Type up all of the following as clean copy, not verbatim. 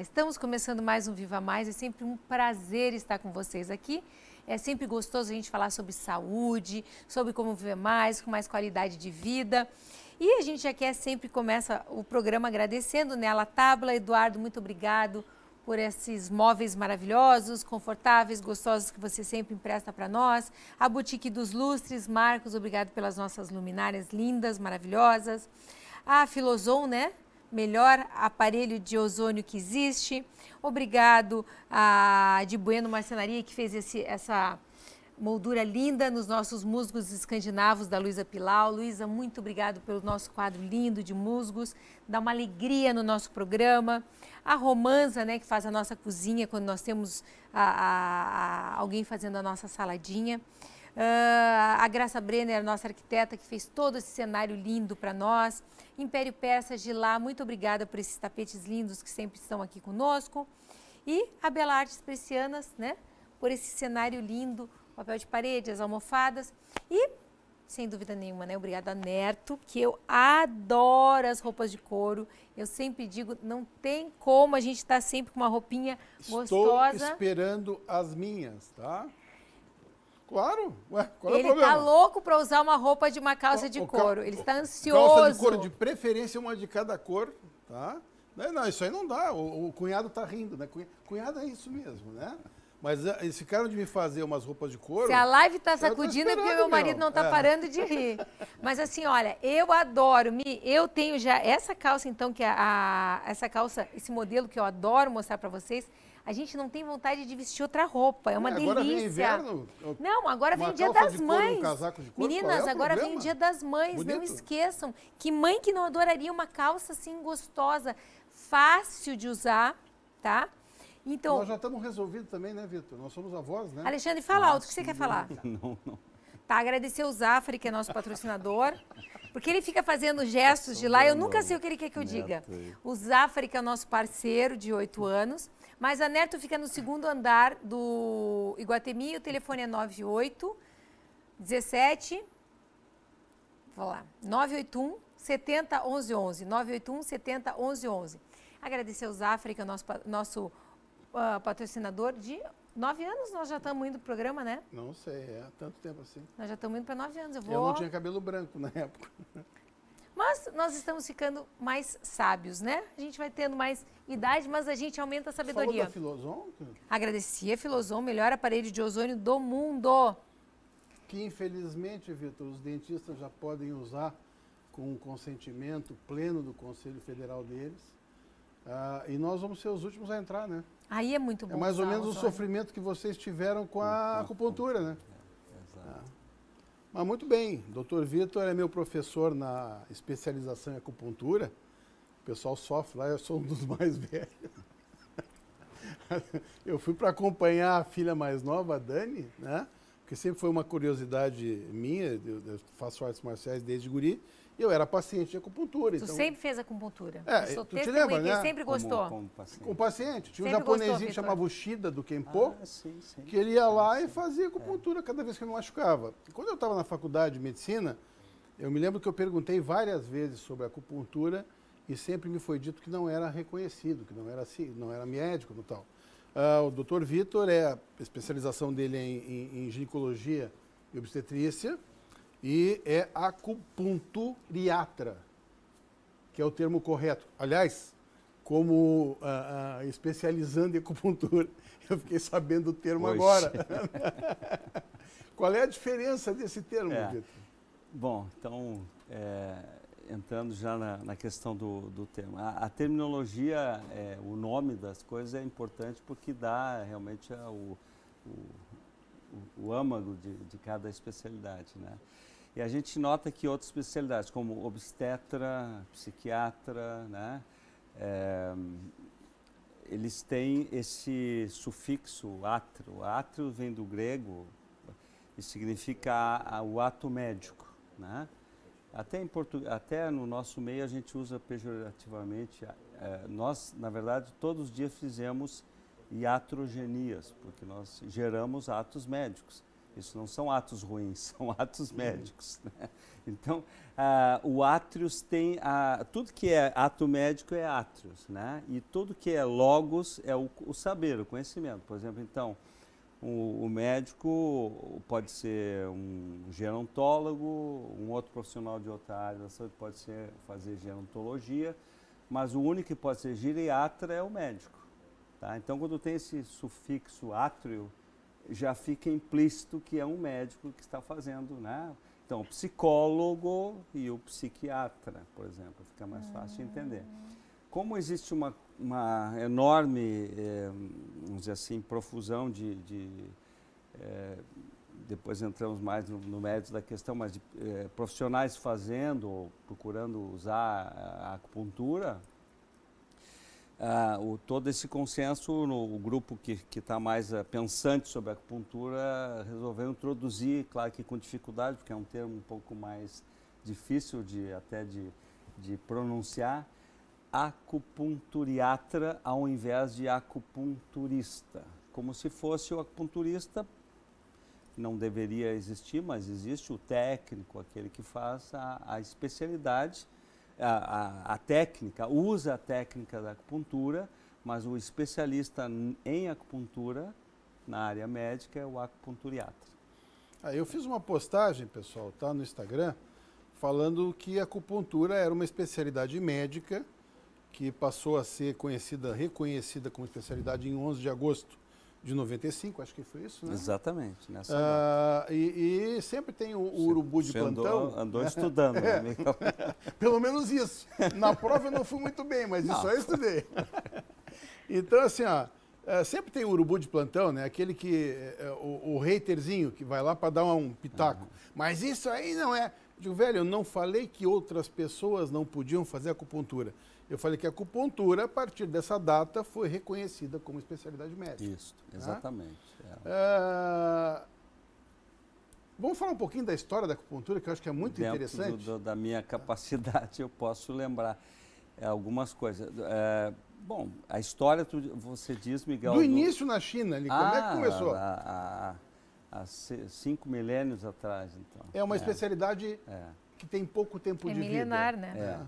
Estamos começando mais um Viva Mais, é sempre um prazer estar com vocês aqui. É sempre gostoso a gente falar sobre saúde, sobre como viver mais, com mais qualidade de vida. E a gente já quer sempre começa o programa agradecendo, né? A Latábula, Eduardo, muito obrigado por esses móveis maravilhosos, confortáveis, gostosos que você sempre empresta para nós. A Boutique dos Lustres, Marcos, obrigado pelas nossas luminárias lindas, maravilhosas. A Filozon, né? Melhor aparelho de ozônio que existe. Obrigado a de Bueno Marcenaria, que fez essa moldura linda nos nossos musgos escandinavos da Luísa Pilau. Luísa, muito obrigado pelo nosso quadro lindo de musgos. Dá uma alegria no nosso programa. A Romanza, né, que faz a nossa cozinha quando nós temos alguém fazendo a nossa saladinha. A Graça Brenner, nossa arquiteta, que fez todo esse cenário lindo para nós. Império Persa de lá, muito obrigada por esses tapetes lindos que sempre estão aqui conosco. E a Bela Artes Precianas, né, por esse cenário lindo, papel de parede, as almofadas. E, sem dúvida nenhuma, né, obrigada a Nerto, que eu adoro as roupas de couro. Eu sempre digo, não tem como a gente estar sempre com uma roupinha gostosa. Estou esperando as minhas, tá? Claro, ué, qual é o Ele problema? tá louco para usar uma roupa de uma calça de couro. Ele está ansioso. Calça de couro, de preferência uma de cada cor, tá? Não, isso aí não dá. O cunhado tá rindo, né? Cunhado é isso mesmo, né? Mas eles ficaram de me fazer umas roupas de couro. Se a live tá sacudindo é porque meu marido não tá parando de rir. Mas assim, olha, eu adoro. Eu tenho já essa calça, então, que essa calça, esse modelo que eu adoro mostrar para vocês. A gente não tem vontade de vestir outra roupa, é uma delícia. Agora vem inverno? Não, agora vem o Dia das Mães. Um casaco de couro, Meninas, agora vem o Dia das Mães, Bonito. não esqueçam. Que mãe que não adoraria uma calça assim gostosa, fácil de usar, tá? Então, nós já estamos resolvidos também, né, Vitor? Nós somos avós, né? Alexandre, fala alto, o que você quer falar? Não. Tá, agradecer o Zafari, que é nosso patrocinador, porque ele fica fazendo gestos de lá, eu nunca sei o que ele quer que eu diga. O Zafari, que é o nosso parceiro de 8 anos, mas a Nerto fica no segundo andar do Iguatemi, o telefone é 98 17, vou lá, 981 70 11 11, 981 70 11 11. Agradecer o Zafari, que é o nosso patrocinador de 9 anos, nós já estamos indo pro programa, né? Não sei, é tanto tempo assim. Nós já estamos indo para 9 anos. Eu não tinha cabelo branco na época. Mas nós estamos ficando mais sábios, né? A gente vai tendo mais idade, mas a gente aumenta a sabedoria. Falou da Filozon? Agradecer a Filozon, melhor aparelho de ozônio do mundo. Que infelizmente, Vitor, os dentistas já podem usar com o consentimento pleno do Conselho Federal deles. E nós vamos ser os últimos a entrar, né? Aí é muito bom. É mais ou menos o sofrimento que vocês tiveram com a acupuntura, né? Exato. Mas muito bem, Dr. Vitor é meu professor na especialização em acupuntura. O pessoal sofre lá, eu sou um dos mais velhos. Eu fui para acompanhar a filha mais nova, a Dani, né? Porque sempre foi uma curiosidade minha, eu faço artes marciais desde guri, e eu era paciente de acupuntura. Tu então... sempre fez acupuntura. Tu te lembra, né? Sempre gostou. Com paciente. Tinha um Sempre japonesinho gostou, que chamava o Shida, do Kenpo, Sim. que ele ia lá e fazia acupuntura cada vez que eu me machucava. E quando eu estava na faculdade de medicina, eu me lembro que eu perguntei várias vezes sobre acupuntura e sempre me foi dito que não era reconhecido, que não era assim, não era médico e tal. O Dr. Vitor, a especialização dele é em ginecologia e obstetrícia e é acupunturiatra, que é o termo correto. Aliás, como especializando em acupuntura, eu fiquei sabendo o termo agora. Qual é a diferença desse termo, Vitor? Bom, então, entrando já na questão do termo. A terminologia, o nome das coisas é importante porque dá realmente o âmago de cada especialidade, né? E a gente nota que outras especialidades, como obstetra, psiquiatra, né? Eles têm esse sufixo átrio. Átrio vem do grego e significa o ato médico, né? Até no nosso meio a gente usa pejorativamente. Nós, na verdade, todos os dias fizemos iatrogenias, porque nós geramos atos médicos. Isso não são atos ruins, são atos médicos. Né? Então, o átrios tem... tudo que é ato médico é átrios, né? E tudo que é logos é o saber, o conhecimento. Por exemplo, então, o médico pode ser um gerontólogo, um outro profissional de outra área da saúde pode fazer gerontologia, mas o único que pode ser geriatra é o médico. Tá? Então, quando tem esse sufixo átrio, já fica implícito que é um médico que está fazendo, né? Então, o psicólogo e o psiquiatra, por exemplo, fica mais fácil de entender. Como existe uma enorme, vamos dizer assim, profusão depois entramos mais no mérito da questão, mas de profissionais fazendo ou procurando usar a acupuntura, todo esse consenso, o grupo que está mais pensante sobre a acupuntura resolveu introduzir, claro que com dificuldade, porque é um termo um pouco mais difícil até de pronunciar, acupunturiatra ao invés de acupunturista, como se fosse o acupunturista, não deveria existir, mas existe o técnico, aquele que faz a especialidade, a técnica, usa a técnica da acupuntura, mas o especialista em acupuntura, na área médica, é o acupunturiatra. Eu fiz uma postagem, pessoal, tá, no Instagram, falando que a acupuntura era uma especialidade médica que passou a ser reconhecida como especialidade em 11 de agosto de 95, acho que foi isso, né? Exatamente. Nessa e sempre tem o urubu de plantão. Andou estudando, né, Miguel? Pelo menos isso. Na prova eu não fui muito bem, mas isso eu estudei. Então, assim, sempre tem o urubu de plantão, né? Aquele que, o haterzinho que vai lá para dar um pitaco. Mas isso aí não é... Eu digo, velho, eu não falei que outras pessoas não podiam fazer acupuntura. Eu falei que a acupuntura, a partir dessa data, foi reconhecida como especialidade médica. Isso, exatamente. Vamos falar um pouquinho da história da acupuntura, que eu acho que é muito interessante. Dentro da minha capacidade, eu posso lembrar algumas coisas. Bom, a história, você diz, Miguel... Do início na China, ali, como é que começou? Há 5 milênios atrás, então. É uma especialidade que tem pouco tempo de vida. É milenar, né?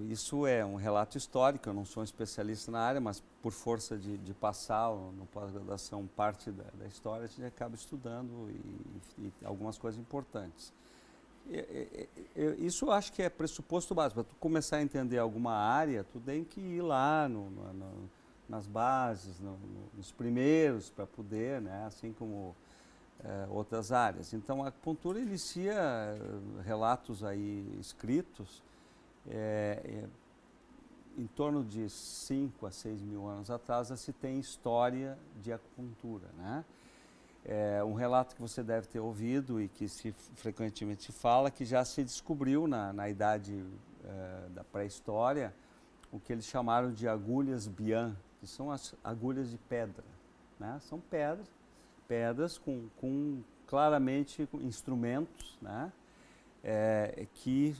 Isso é um relato histórico, eu não sou um especialista na área, mas por força de passar no pós-graduação parte da história, a gente acaba estudando e algumas coisas importantes. Isso eu acho que é pressuposto básico. Para tu começar a entender alguma área, tu tem que ir lá nas bases, nos primeiros, para poder, né, assim como outras áreas. Então, a acupuntura inicia relatos aí escritos em torno de 5 a 6 mil anos atrás, se tem história de acupuntura, né? Um relato que você deve ter ouvido e que frequentemente se fala, que já se descobriu na idade da pré-história o que eles chamaram de agulhas bian, que são as agulhas de pedra, né? São pedras com claramente instrumentos, né? Que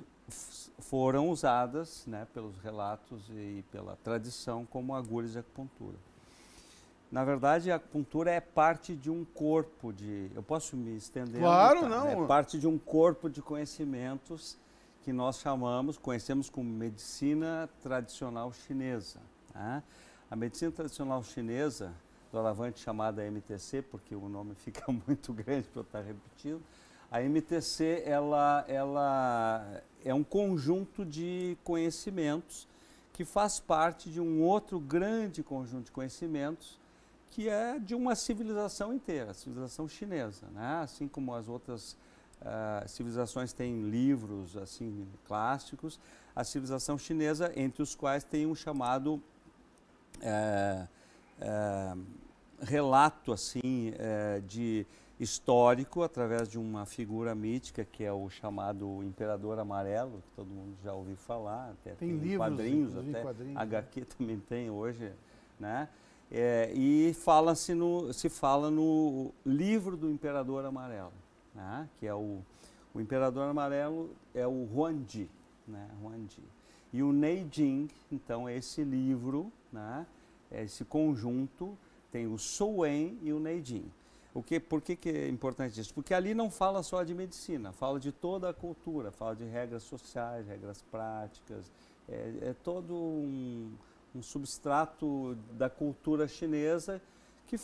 foram usadas, né, pelos relatos e pela tradição como agulhas de acupuntura. Na verdade, a acupuntura é parte de um corpo de... Eu posso me estender? Claro, não. É parte de um corpo de conhecimentos que nós conhecemos como medicina tradicional chinesa, né? A medicina tradicional chinesa, doravante chamada MTC, porque o nome fica muito grande para eu estar repetindo, a MTC ela é um conjunto de conhecimentos que faz parte de um outro grande conjunto de conhecimentos que é de uma civilização inteira, a civilização chinesa, né? Assim como as outras civilizações têm livros assim clássicos, a civilização chinesa, entre os quais tem um chamado relato assim de histórico através de uma figura mítica que é o chamado Imperador Amarelo, que todo mundo já ouviu falar, até tem livros, quadrinhos, até quadrinhos, HQ também tem hoje, né? E se fala no livro do Imperador Amarelo, né? Que é o Imperador Amarelo é o Huangdi, né? Huangdi. E o Neijing, então, é esse livro, né? É esse conjunto, tem o Shouwen e o Neijing. Por que é importante isso? Porque ali não fala só de medicina, fala de toda a cultura, fala de regras sociais, regras práticas, é todo um substrato da cultura chinesa que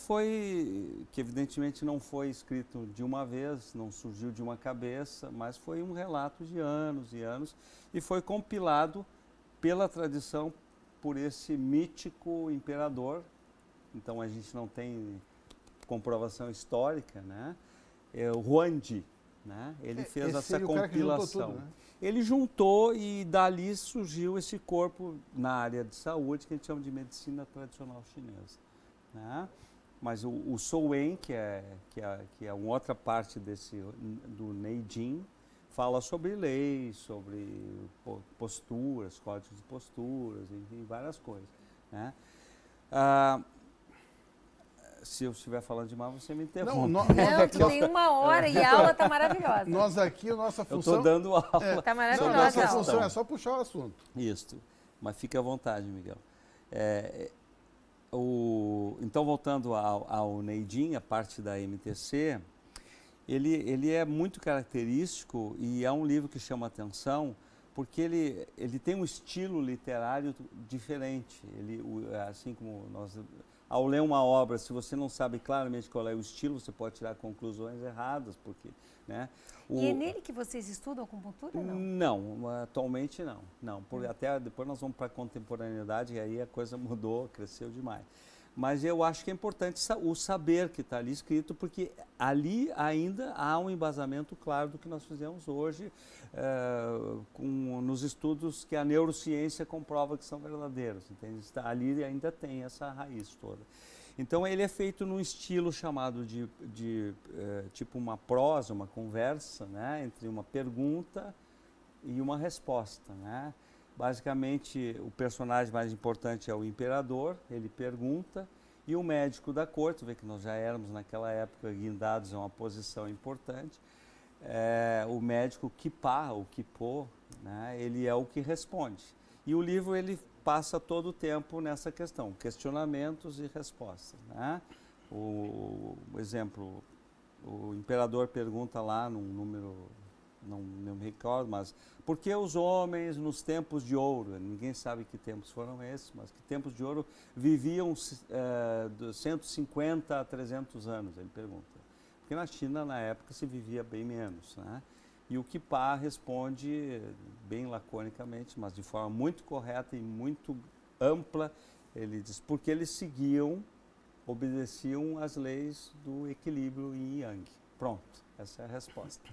evidentemente não foi escrito de uma vez, não surgiu de uma cabeça, mas foi um relato de anos e anos e foi compilado pela tradição por esse mítico imperador. Então a gente não tem comprovação histórica, né? É o Huangdi, né? Ele fez essa compilação. Tudo, né? Ele juntou e dali surgiu esse corpo na área de saúde que a gente chama de medicina tradicional chinesa, né? Mas o Shou Wen, que é uma outra parte do Neijing, fala sobre leis, sobre posturas, códigos de posturas, enfim, várias coisas, né? Se eu estiver falando demais, você me interrompe. Não, tem 1 hora e a aula está maravilhosa. Nós aqui, a nossa função... Eu estou dando aula. Está maravilhosa. Nossa função é só puxar o assunto. Isso, mas fique à vontade, Miguel. Então, voltando ao Neijing, a parte da MTC, ele é muito característico e é um livro que chama atenção porque ele tem um estilo literário diferente. Assim como nós... Ao ler uma obra, se você não sabe claramente qual é o estilo, você pode tirar conclusões erradas, porque, né? E é nele que vocês estudam acupuntura, não? Não, atualmente não. Até depois nós vamos para a contemporaneidade e aí a coisa mudou, cresceu demais. Mas eu acho que é importante o saber que está ali escrito, porque ali ainda há um embasamento claro do que nós fizemos hoje, nos estudos que a neurociência comprova que são verdadeiros. Entende? Ali ainda tem essa raiz toda. Então ele é feito num estilo chamado de tipo uma prosa, uma conversa, né, entre uma pergunta e uma resposta, né? Basicamente, o personagem mais importante é o imperador, ele pergunta, e o médico da corte, vê que nós já éramos naquela época guindados a uma posição importante, o médico Kipá, ou Kipô, né, ele é o que responde. E o livro ele passa todo o tempo nessa questão, questionamentos e respostas, né? O exemplo, o imperador pergunta lá num número... Não me recordo, mas por que os homens nos tempos de ouro, ninguém sabe que tempos foram esses, mas que tempos de ouro viviam 150 a 300 anos, ele pergunta. Porque na China, na época, se vivia bem menos, né? E o Kipá responde bem laconicamente, mas de forma muito correta e muito ampla, ele diz, porque eles obedeciam às leis do equilíbrio yin e yang. Pronto, essa é a resposta.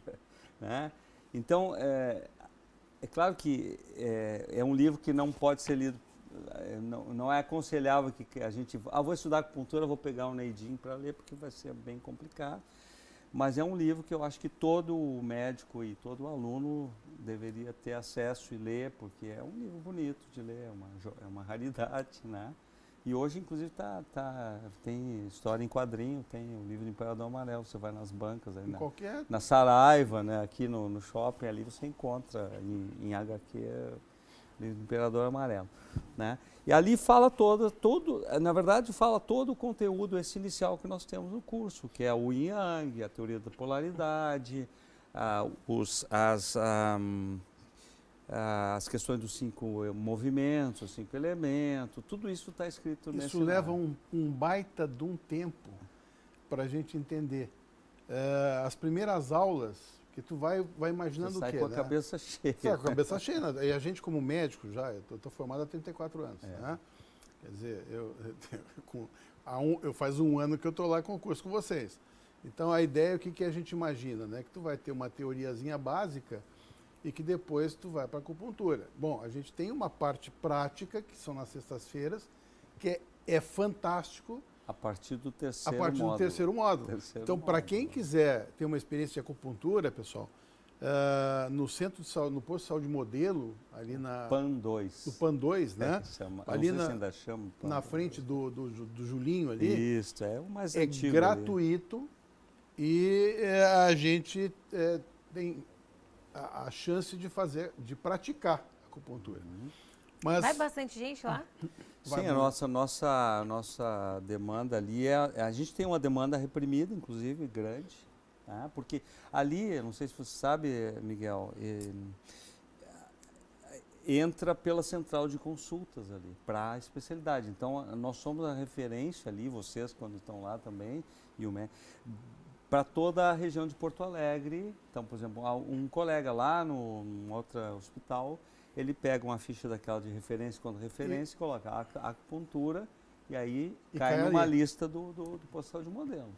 Né? Então, é claro que é um livro que não pode ser lido, não é aconselhável que a gente... vou estudar acupuntura, vou pegar um Neijing para ler, porque vai ser bem complicado. Mas é um livro que eu acho que todo médico e todo aluno deveria ter acesso e ler, porque é um livro bonito de ler, é uma raridade, né? E hoje, inclusive, tem história em quadrinho, tem o livro do Imperador Amarelo, você vai nas bancas, aí na Saraiva, né, aqui no shopping, ali você encontra em HQ o livro do Imperador Amarelo, né? E ali fala na verdade, fala todo o conteúdo esse inicial que nós temos no curso, que é o Yin Yang, a teoria da polaridade, as questões dos 5 movimentos, os 5 elementos, tudo isso está escrito nesse livro. Isso leva um baita de um tempo para a gente entender. As primeiras aulas, que tu vai imaginando o quê? Sai com a cabeça cheia. Sai com a cabeça cheia. E a gente como médico já, eu estou formado há 34 anos. Né? Quer dizer, eu faz 1 ano que eu estou lá com o curso com vocês. Então a ideia, o que a gente imagina? Né? Que tu vai ter uma teoriazinha básica e que depois tu vai para a acupuntura. Bom, a gente tem uma parte prática, que são nas sextas-feiras, que é fantástico. A partir do terceiro módulo. Então, para quem quiser ter uma experiência de acupuntura, pessoal, no centro de saúde, no posto de saúde modelo, ali na... PAN 2. No PAN 2, né? Ali não sei se ainda chama. Na frente do Julinho ali. Isso, é o mais antigo. É gratuito ali. E a gente tem a chance de praticar acupuntura. Mas Vai bastante gente lá? Sim, a nossa demanda ali a gente tem uma demanda reprimida, inclusive, grande, tá? Porque ali, eu não sei se você sabe, Miguel, entra pela central de consultas ali, para a especialidade. Então, nós somos a referência ali, vocês quando estão lá também, e o para toda a região de Porto Alegre. Então, por exemplo, um colega lá num outro hospital, ele pega uma ficha daquela de referência quando referência, coloca a acupuntura e aí cai numa lista do postal de modelo.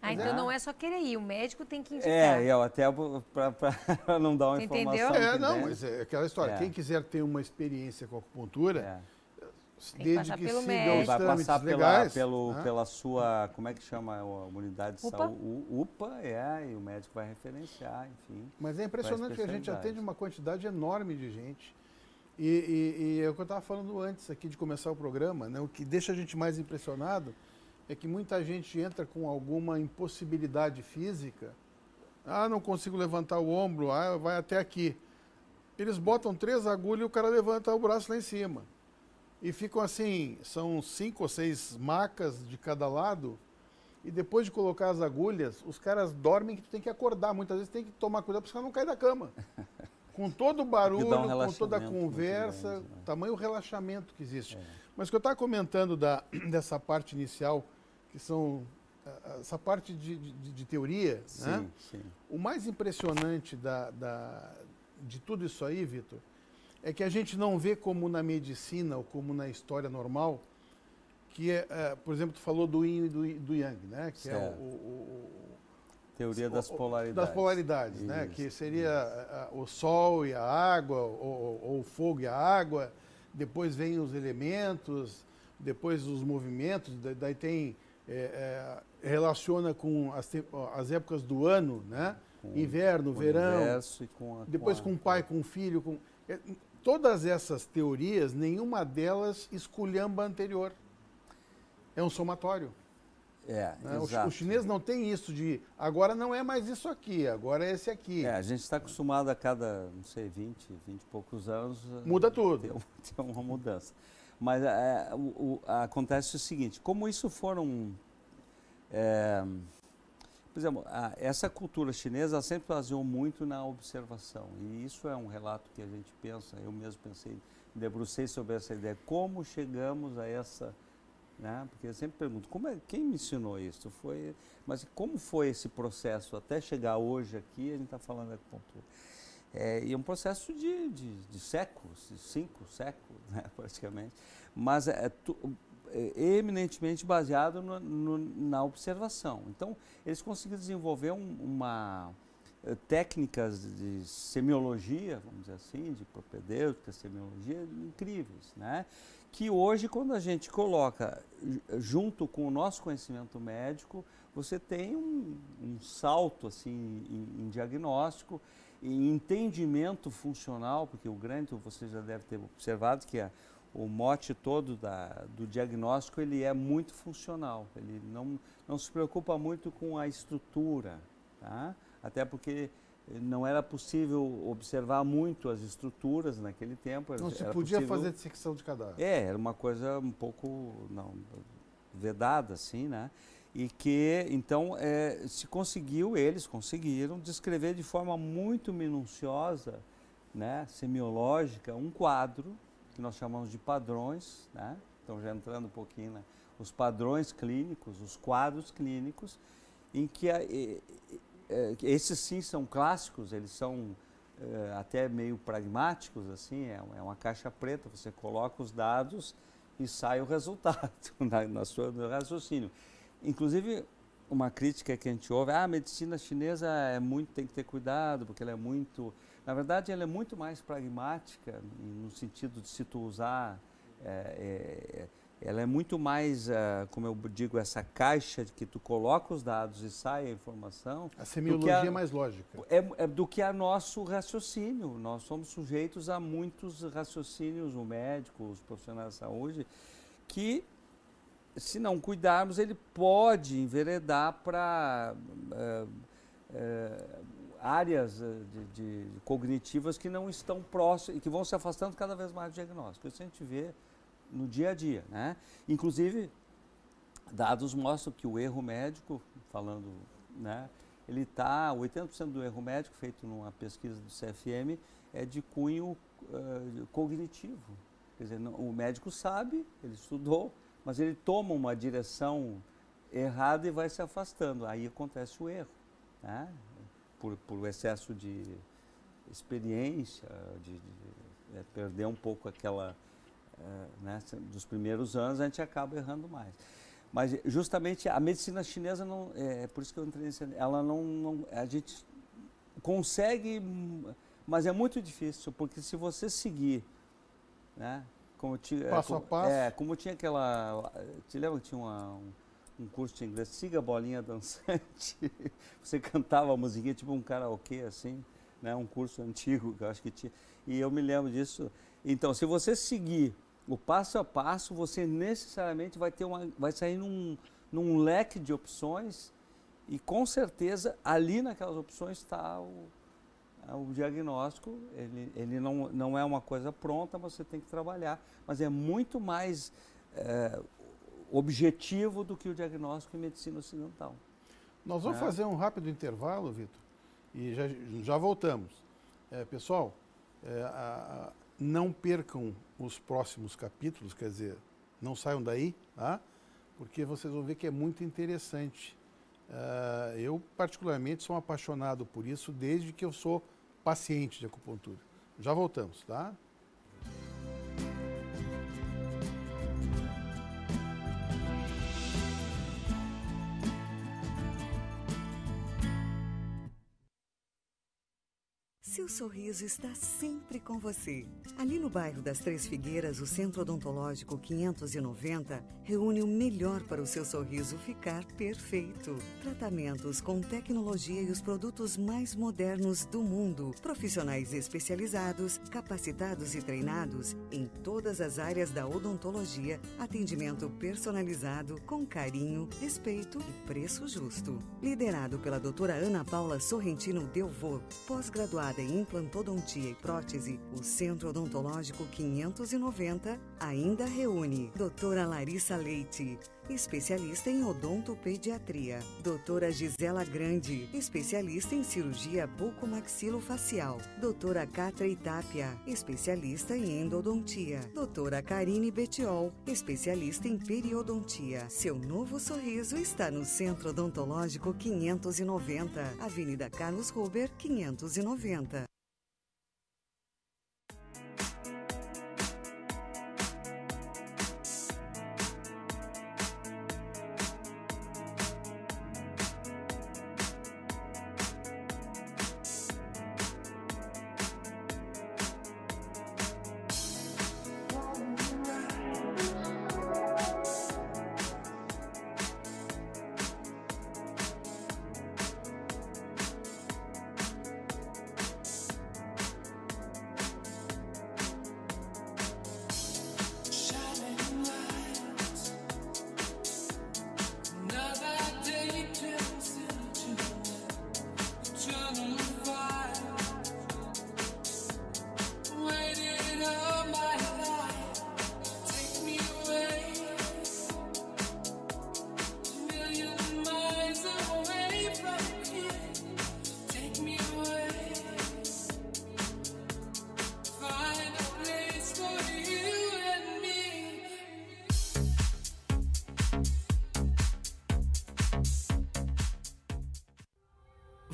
Então não é só querer ir, o médico tem que indicar. Eu até para não dar uma informação. Mas é aquela história. Quem quiser ter uma experiência com acupuntura, desde que siga os trâmites legais. Pela sua, como é que chama a unidade de saúde? UPA, e o médico vai referenciar, enfim. Mas é impressionante que a gente atende uma quantidade enorme de gente. E é o que eu estava falando antes aqui de começar o programa, né? O que deixa a gente mais impressionado é que muita gente entra com alguma impossibilidade física. Não consigo levantar o ombro, vai até aqui. Eles botam 3 agulhas e o cara levanta o braço lá em cima. E ficam assim, são 5 ou 6 macas de cada lado. E depois de colocar as agulhas, os caras dormem que tu tem que acordar. Muitas vezes tem que tomar cuidado para os caras não caírem da cama. Com todo o barulho, com toda a conversa, grande, né? Tamanho relaxamento que existe. Mas o que eu estava comentando dessa parte inicial, que são essa parte de teoria, sim, né? Sim. O mais impressionante de tudo isso aí, Vitor, é que a gente não vê como na medicina ou como na história normal, que por exemplo, tu falou do yin e do yang, né? Que certo. Teoria das polaridades. Das polaridades, né? Que seria o sol e a água, ou o fogo e a água, depois vem os elementos, depois os movimentos, daí tem... relaciona com as épocas do ano, né? Inverno, verão, depois com o pai, com o filho. Todas essas teorias, nenhuma delas esculhamba a anterior. É um somatório. Né? O chinês não tem isso de agora não é mais isso aqui, agora é esse aqui. A gente está acostumado a cada, não sei, 20 e poucos anos... Muda tudo. Ter uma mudança. Mas acontece o seguinte, como isso foram... por exemplo, essa cultura chinesa sempre baseou muito na observação. E isso é um relato que a gente pensa, eu mesmo pensei, me debrucei sobre essa ideia. Como chegamos a essa... Né? Porque eu sempre pergunto, quem me ensinou isso? Mas como foi esse processo até chegar hoje aqui, a gente está falando da acupuntura? E é um processo de séculos, de 5 séculos, né, praticamente, mas eminentemente baseado na observação. Então, eles conseguiram desenvolver técnicas de semiologia, vamos dizer assim, de propedêutica, semiologia, incríveis, né? Que hoje, quando a gente coloca junto com o nosso conhecimento médico, você tem um salto assim, em diagnóstico, em entendimento funcional, porque você já deve ter observado que o mote todo do diagnóstico ele é muito funcional, ele não se preocupa muito com a estrutura, tá? Até porque não era possível observar muito as estruturas naquele tempo. Não se podia fazer dissecção de cadáver. Era uma coisa um pouco vedada, assim, né? E que, então, eles conseguiram descrever de forma muito minuciosa, né, semiológica, um quadro que nós chamamos de padrões, né? Então, já entrando um pouquinho, né? Os padrões clínicos, os quadros clínicos, em que esses sim são clássicos, eles são até meio pragmáticos, assim, é uma caixa preta, você coloca os dados e sai o resultado no raciocínio. Inclusive, uma crítica que a gente ouve, a medicina chinesa tem que ter cuidado, porque ela é muito... Na verdade, ela é muito mais pragmática, no sentido de se tu usar... ela é muito mais, como eu digo, essa caixa de que tu coloca os dados e sai a informação... A semiologia é mais lógica. Do que a nosso raciocínio. Nós somos sujeitos a muitos raciocínios, o médico, os profissionais de saúde, que, se não cuidarmos, ele pode enveredar para áreas cognitivas que não estão próximas e que vão se afastando cada vez mais do diagnóstico. Isso a gente vê no dia a dia, né? Inclusive, dados mostram que o erro médico, falando, né, 80% do erro médico feito numa pesquisa do CFM é de cunho cognitivo. Quer dizer, o médico sabe, ele estudou, mas ele toma uma direção errada e vai se afastando. Aí acontece o erro, né? Por excesso de experiência, de perder um pouco aquela... né, dos primeiros anos, a gente acaba errando mais. Mas justamente a medicina chinesa, não, por isso que eu entrei nesse... Ela a gente consegue, mas é muito difícil, porque se você seguir, né, passo a passo. Como tinha aquela... Te lembra que tinha um curso de inglês, siga a bolinha dançante? Você cantava a musiquinha, tipo um karaokê, assim, né, um curso antigo que eu acho que tinha. E eu me lembro disso. Então, se você seguir o passo a passo, você necessariamente vai sair num leque de opções e, com certeza, ali naquelas opções está o diagnóstico. Ele não é uma coisa pronta, você tem que trabalhar, mas é muito mais objetivo do que o diagnóstico em medicina ocidental. Nós vamos fazer um rápido intervalo, Vitor, e já voltamos. Pessoal, não percam os próximos capítulos, quer dizer, não saiam daí, tá? Porque vocês vão ver que é muito interessante. Eu, particularmente, sou apaixonado por isso desde que eu sou paciente de acupuntura. Já voltamos, tá? Seu sorriso está sempre com você. Ali no bairro das Três Figueiras, o Centro Odontológico 590 reúne o melhor para o seu sorriso ficar perfeito. Tratamentos com tecnologia e os produtos mais modernos do mundo. Profissionais especializados, capacitados e treinados em todas as áreas da odontologia. Atendimento personalizado, com carinho, respeito e preço justo. Liderado pela doutora Ana Paula Sorrentino Delvaux, pós-graduada em implantodontia e prótese, o Centro Odontológico 590 ainda reúne doutora Larissa Leite, especialista em odontopediatria, doutora Gisela Grande, especialista em cirurgia bucomaxilofacial, doutora Catra Itápia, especialista em endodontia, doutora Karine Betiol, especialista em periodontia. Seu novo sorriso está no Centro Odontológico 590, Avenida Carlos Ruber, 590.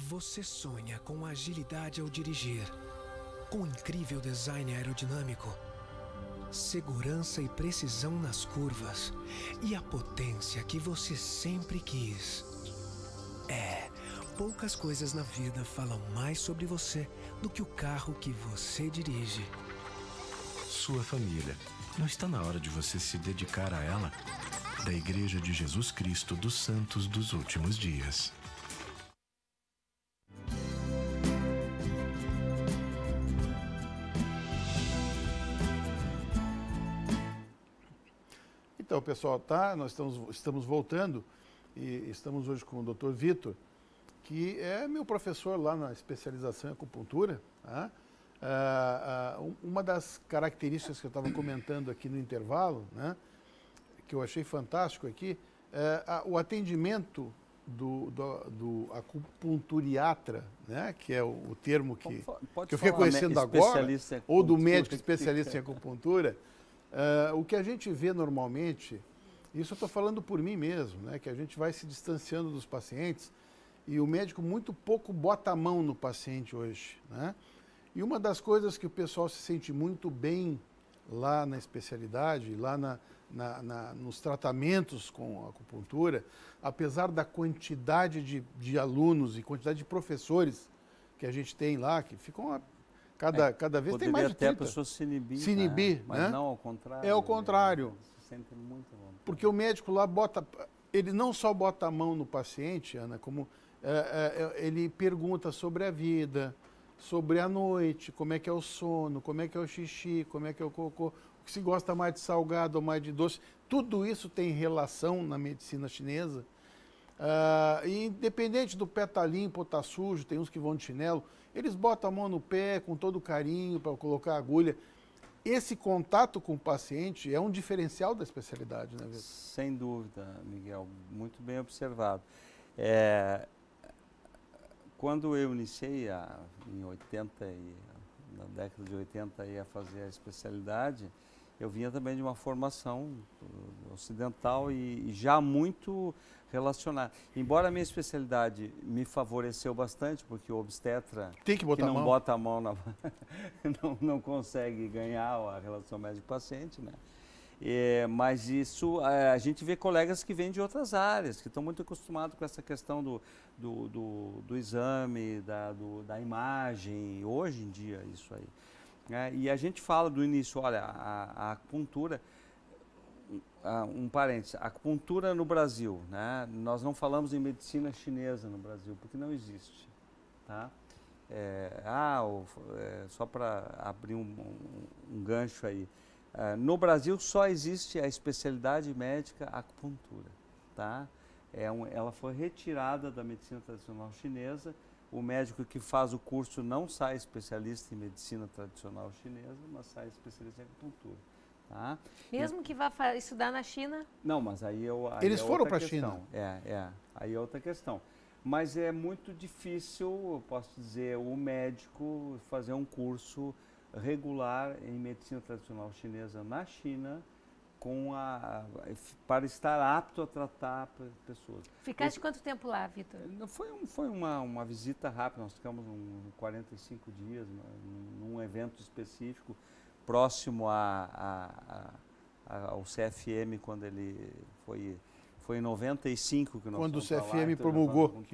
Você sonha com agilidade ao dirigir, com incrível design aerodinâmico, segurança e precisão nas curvas e a potência que você sempre quis. Poucas coisas na vida falam mais sobre você do que o carro que você dirige. Sua família. Não está na hora de você se dedicar a ela? Da Igreja de Jesus Cristo dos Santos dos Últimos Dias. Então, pessoal, nós estamos voltando e estamos hoje com o Dr. Vitor. que é meu professor lá na especialização em acupuntura. Tá? Uma das características que eu estava comentando aqui no intervalo, né, que eu achei fantástico aqui, o atendimento do acupunturiatra, né, que é o termo que eu fiquei conhecendo agora, ou do médico especialista em acupuntura, o que a gente vê normalmente, isso eu estou falando por mim mesmo, né, que a gente vai se distanciando dos pacientes e o médico muito pouco bota a mão no paciente hoje, né? E uma das coisas que o pessoal se sente muito bem lá na especialidade, lá nos tratamentos com a acupuntura, apesar da quantidade de alunos e quantidade de professores que a gente tem lá, que ficam cada vez tem mais de 30. Poderia até a pessoa se inibir, né? Mas não ao contrário. É ao contrário. Se sentem muito bom. Porque o médico lá ele não só bota a mão no paciente, Ana, como ele pergunta sobre a vida, sobre a noite, como é que é o sono, como é que é o xixi, como é que é o cocô, se gosta mais de salgado ou mais de doce. Tudo isso tem relação na medicina chinesa. E independente do pé tá limpo ou tá sujo, tem uns que vão de chinelo, eles botam a mão no pé com todo carinho para colocar a agulha. Esse contato com o paciente é um diferencial da especialidade, né, Vitor? Sem dúvida, Miguel, muito bem observado. Quando eu iniciei na década de 80 a fazer a especialidade, eu vinha também de uma formação ocidental e já muito relacionada. Embora a minha especialidade me favoreceu bastante, porque o obstetra tem que botar não a mão. Bota a mão não consegue ganhar a relação médico-paciente, né? Mas isso, a gente vê colegas que vêm de outras áreas, que estão muito acostumados com essa questão do exame, da imagem, hoje em dia isso aí. E a gente fala do início, olha, a acupuntura, um parênteses, a acupuntura no Brasil, né? Nós não falamos em medicina chinesa no Brasil, porque não existe, tá? Só para abrir um gancho aí. No Brasil só existe a especialidade médica acupuntura, tá? Ela foi retirada da medicina tradicional chinesa. O médico que faz o curso não sai especialista em medicina tradicional chinesa, mas sai especialista em acupuntura, tá? Mesmo que vá estudar na China? Não, mas aí eles foram para a China. Aí é outra questão. Mas é muito difícil, eu posso dizer, o médico fazer um curso regular em medicina tradicional chinesa na China para estar apto a tratar pessoas. Ficaste quanto tempo lá, Vitor? Foi uma visita rápida, nós ficamos 45 dias num evento específico próximo ao CFM, quando ele foi em 95 que nós quando o CFM lá, então promulgou.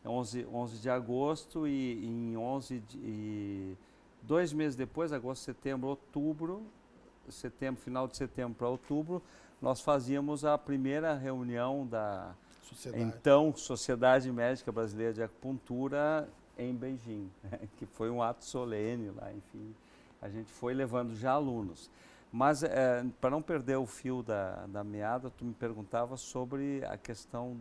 11 de agosto e em 2 meses depois, agosto, setembro, outubro, final de setembro para outubro, nós fazíamos a primeira reunião da Sociedade Médica Brasileira de Acupuntura em Beijing, que foi um ato solene lá, enfim, a gente foi levando já alunos. Mas, para não perder o fio da meada, tu me perguntava sobre a questão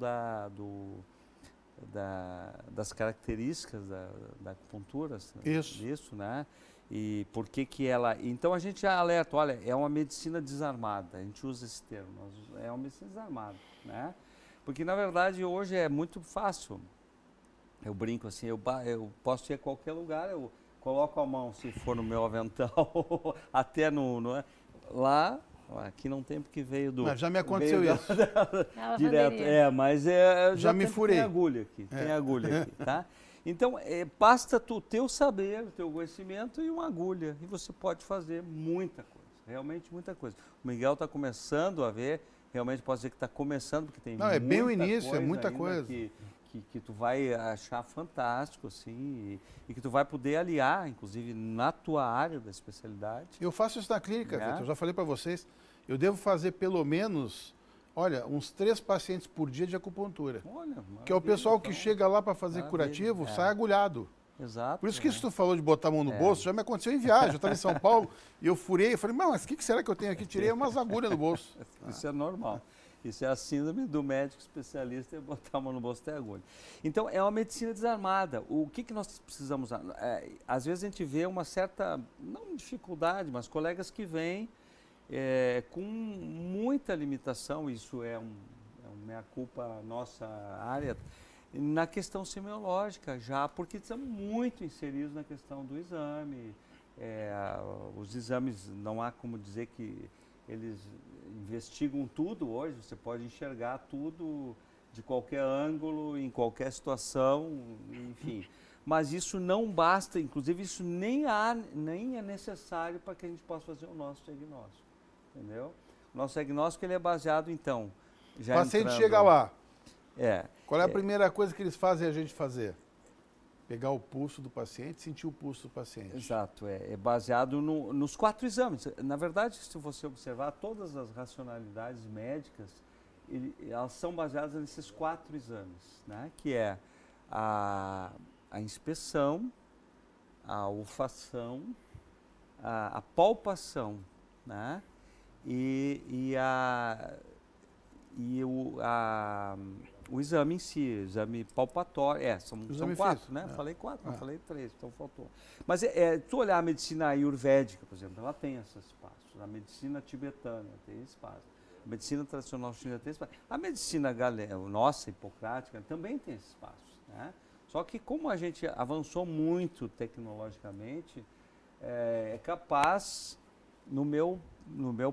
das características da acupuntura. Isso, né? E por que ela... Então, a gente já alerta, olha, é uma medicina desarmada, a gente usa esse termo, é uma medicina desarmada, né? Porque, na verdade, hoje é muito fácil. Eu brinco assim, eu posso ir a qualquer lugar, eu coloco a mão, se for no meu avental, até lá... Aqui não tem porque veio do... Mas já me aconteceu isso. Direto. Mas já me furei. Tem agulha aqui, tem agulha aqui, tá? Então, basta o teu saber, o teu conhecimento e uma agulha. E você pode fazer muita coisa, realmente muita coisa. O Miguel está começando a ver, realmente pode dizer que está começando, porque tem muita coisa. Não, é bem o início, é muita coisa. Que tu vai achar fantástico, assim, e que tu vai poder aliar, inclusive, na tua área da especialidade. Eu faço isso na clínica, Vitor, eu já falei para vocês. Eu devo fazer pelo menos, uns 3 pacientes por dia de acupuntura. Olha, que é o pessoal que chega lá para fazer curativo, sai agulhado. Exato. Por isso que isso tu falou de botar a mão no bolso, já me aconteceu em viagem. Eu estava em São Paulo e eu furei, eu falei, mas o que será que eu tenho aqui? Tirei umas agulhas no bolso. Isso é normal. Isso é a síndrome do médico especialista e botar a mão no bolso até agulha. Então, é uma medicina desarmada. O que nós precisamos? Às vezes a gente vê uma certa, não dificuldade, mas colegas que vêm com muita limitação, isso é meia-culpa nossa área, na questão semiológica já, porque estamos muito inseridos na questão do exame. Os exames, não há como dizer que eles investigam tudo hoje, você pode enxergar tudo de qualquer ângulo, em qualquer situação, enfim. Mas isso não basta, inclusive isso nem é necessário para que a gente possa fazer o nosso diagnóstico, entendeu? O nosso diagnóstico ele é baseado, então... O paciente chega lá. Qual é a primeira coisa que eles fazem a gente fazer? Pegar o pulso do paciente, sentir o pulso do paciente. Exato, é baseado nos 4 exames. Na verdade, se você observar, todas as racionalidades médicas, elas são baseadas nesses 4 exames, né? Que é a inspeção, a olfação, a palpação, né? O exame em si, exame palpatório, são 4, né? Falei 4, não falei 3, então faltou. Mas tu olhar a medicina ayurvédica, por exemplo, ela tem esses espaços. A medicina tibetana tem espaço. A medicina tradicional chinesa tem espaço. A medicina nossa, hipocrática, também tem esses espaços, né? Só que como a gente avançou muito tecnologicamente, é capaz, no meu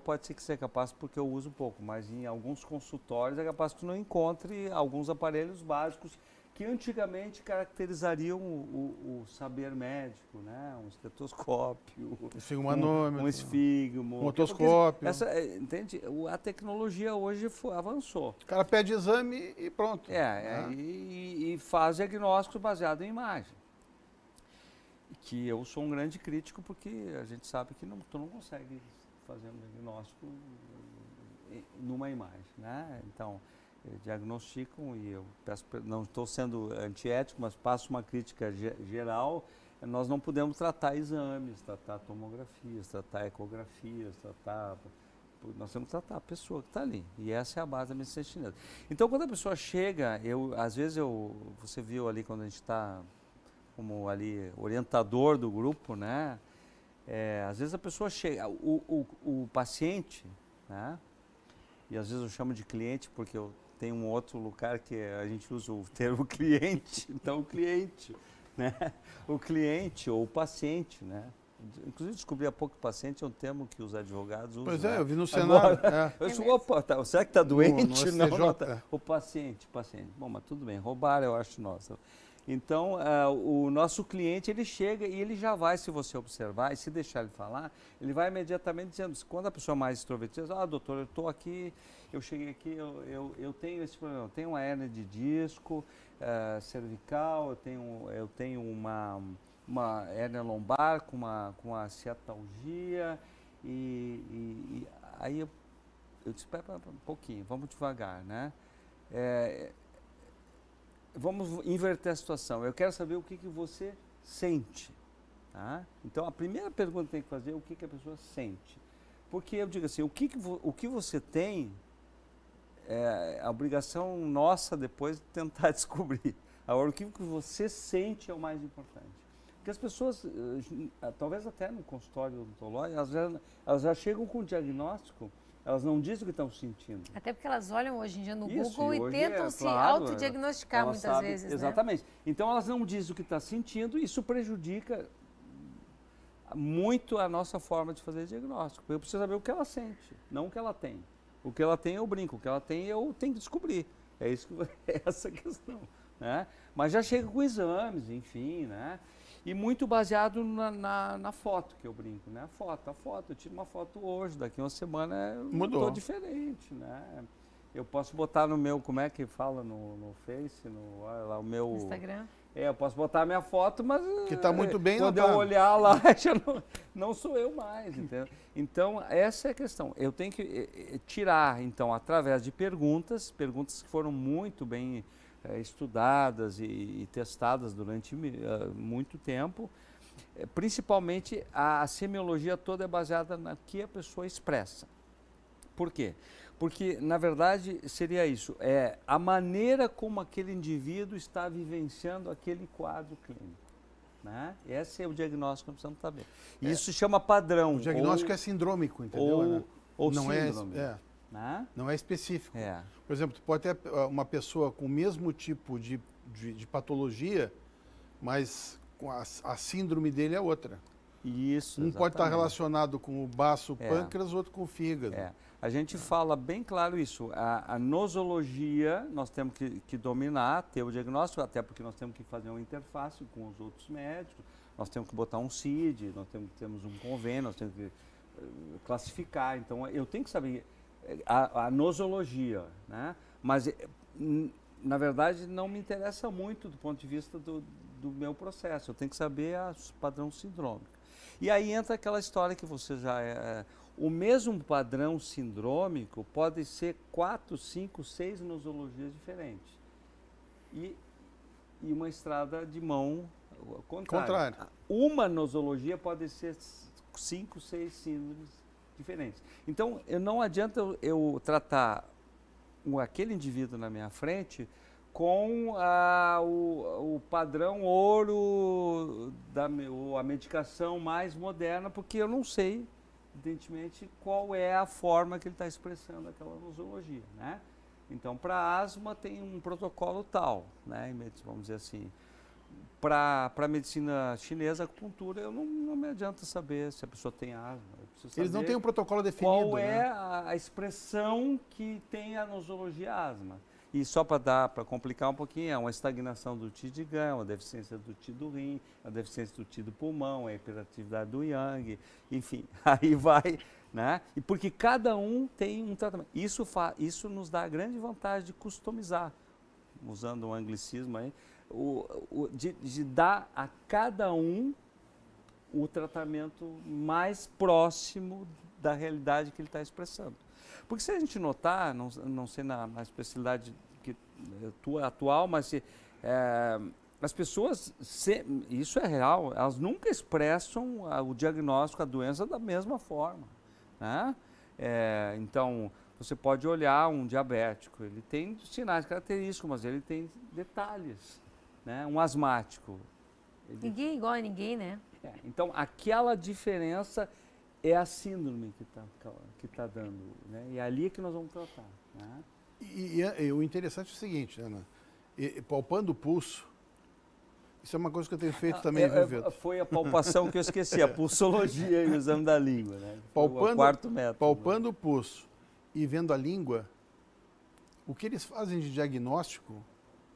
pode ser que seja capaz porque eu uso pouco, mas em alguns consultórios é capaz que tu não encontre alguns aparelhos básicos que antigamente caracterizariam o saber médico, né? Um estetoscópio, um esfigmo, um otoscópio. Entende? A tecnologia hoje avançou. O cara pede exame e pronto. E faz diagnóstico baseado em imagem. Que eu sou um grande crítico porque a gente sabe que tu não consegue fazer um diagnóstico numa imagem, né? Então, diagnosticam e eu peço, não estou sendo antiético, mas passo uma crítica geral. Nós não podemos tratar exames, tratar tomografias, tratar ecografias, nós temos que tratar a pessoa que está ali. E essa é a base da medicina chinesa. Então, quando a pessoa chega, às vezes você viu ali quando a gente está como ali orientador do grupo, né? Às vezes a pessoa chega, o paciente, né? E às vezes eu chamo de cliente porque eu tenho um outro lugar que a gente usa o termo cliente, então o cliente, né? O cliente ou o paciente, né? Inclusive descobri há pouco que paciente é um termo que os advogados usam. Pois eu vi no cenário. Eu disse, opa, será que está doente? No não, o paciente. Bom, mas tudo bem, roubaram eu acho nossa. Então, o nosso cliente, ele chega e ele já vai, se você observar, e se deixar ele falar, ele vai imediatamente dizendo, quando a pessoa mais extrovertida, doutor, eu estou aqui, eu cheguei aqui, eu tenho esse problema, eu tenho uma hérnia de disco cervical, eu tenho uma hérnia lombar com uma ciatalgia, e aí eu disse, espera um pouquinho, vamos devagar, né? Vamos inverter a situação. Eu quero saber o que você sente. Tá? Então, a primeira pergunta que tem que fazer é o que a pessoa sente. Porque eu digo assim, o que você tem é a obrigação nossa depois de tentar descobrir. Agora, o que você sente é o mais importante. Porque as pessoas, talvez até no consultório odontológico, elas já chegam com o diagnóstico. Elas não dizem o que estão sentindo. Até porque elas olham hoje em dia no Isso, Google e tentam se autodiagnosticar muitas vezes. Exatamente. Né? Então elas não dizem o que está sentindo e isso prejudica muito a nossa forma de fazer diagnóstico. Eu preciso saber o que ela sente, não o que ela tem. O que ela tem eu brinco, o que ela tem eu tenho que descobrir. É essa a questão. Né? Mas já chega com exames, enfim, né? E muito baseado na foto que eu brinco, né? A foto, eu tiro uma foto hoje, daqui uma semana eu estou diferente, né? Eu posso botar no meu, como é que fala no Face, o meu... Instagram? Eu posso botar a minha foto, mas... Que está muito bem, quando eu olhar lá, já não sou eu mais, entendeu? Então, essa é a questão. Eu tenho que tirar, então, através de perguntas que foram muito bem... estudadas e testadas durante muito tempo. Principalmente, a semiologia toda é baseada no que a pessoa expressa. Por quê? Porque, na verdade, seria isso. É a maneira como aquele indivíduo está vivenciando aquele quadro clínico. Né? Esse é o diagnóstico que nós precisamos saber. E isso se chama padrão. O diagnóstico é sindrômico, entendeu? Ou não síndrome. Né? Não é específico. É. Por exemplo, tu pode ter uma pessoa com o mesmo tipo de patologia, mas a síndrome dele é outra. Isso, um pode estar relacionado com o baço, o pâncreas, outro com o fígado. A gente fala bem claro isso. A nosologia nós temos que dominar, ter o diagnóstico, até porque nós temos que fazer uma interface com os outros médicos, nós temos que botar um CID, nós temos um convênio, nós temos que classificar. Então, eu tenho que saber a nosologia, né? Mas, na verdade, não me interessa muito do ponto de vista do meu processo. Eu tenho que saber o padrão sindrômico. E aí entra aquela história que você já... o mesmo padrão sindrômico pode ser 4, 5, 6 nosologias diferentes. E uma estrada de mão contrária. Uma nosologia pode ser 5, 6 síndromes diferentes. Então, não adianta eu tratar aquele indivíduo na minha frente com o padrão ouro, a medicação mais moderna, porque eu não sei, evidentemente, qual é a forma que ele está expressando aquela nosologia, né? Então, para asma tem um protocolo tal, né? Vamos dizer assim. Para a medicina chinesa, acupuntura, eu não me adianta saber se a pessoa tem asma. Eles não têm um protocolo definido. Qual é a expressão que tem a nosologia asma? E só para complicar um pouquinho, é uma estagnação do Qi de Gan, uma deficiência do Qi do rim, a deficiência do Qi do pulmão, a hiperatividade do Yang, enfim, aí vai, né? E porque cada um tem um tratamento. Isso nos dá a grande vantagem de customizar, usando um anglicismo aí, de dar a cada um o tratamento mais próximo da realidade que ele está expressando. Porque se a gente notar, não sei na especialidade atual, mas as pessoas, isso é real, elas nunca expressam o diagnóstico, a doença da mesma forma, né? Então, você pode olhar um diabético, ele tem sinais característicos, mas ele tem detalhes, né? Um asmático. Ninguém é igual a ninguém, né? Então, aquela diferença é a síndrome que tá dando, né? E é ali que nós vamos tratar, né? E o interessante é o seguinte, Ana, palpando o pulso, isso é uma coisa que eu tenho feito também, viu, Vitor? Foi a palpação que eu esqueci, a pulsologia e o exame da língua, né? Palpando, o quarto método. Palpando o pulso e vendo a língua, o que eles fazem de diagnóstico,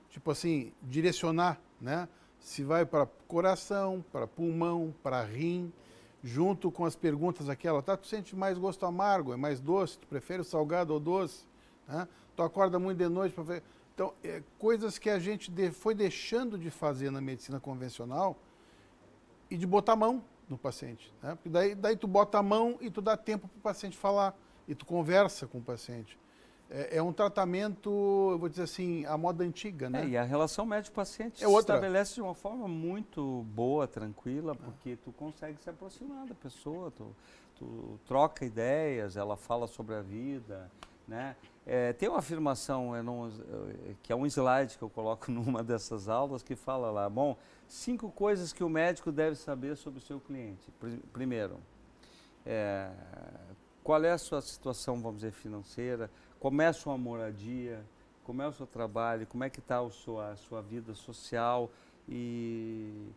tipo assim, direcionar, né? Se vai para coração, para pulmão, para rim, junto com as perguntas aquela, tu sente mais gosto amargo, é mais doce, tu prefere o salgado ou doce, né? Tu acorda muito de noite para ver. Então, coisas que a gente foi deixando de fazer na medicina convencional e de botar a mão no paciente, né? Porque daí tu bota a mão e tu dá tempo para o paciente falar e tu conversa com o paciente. É um tratamento, eu vou dizer assim, à moda antiga, né? E a relação médico-paciente se estabelece de uma forma muito boa, tranquila, porque tu consegue se aproximar da pessoa, tu troca ideias, ela fala sobre a vida, né? Tem uma afirmação, que é um slide que eu coloco numa dessas aulas, que fala lá, 5 coisas que o médico deve saber sobre o seu cliente. Primeiro, qual é a sua situação, vamos dizer, financeira, como é a sua moradia, como é o seu trabalho, como é que está a sua vida social e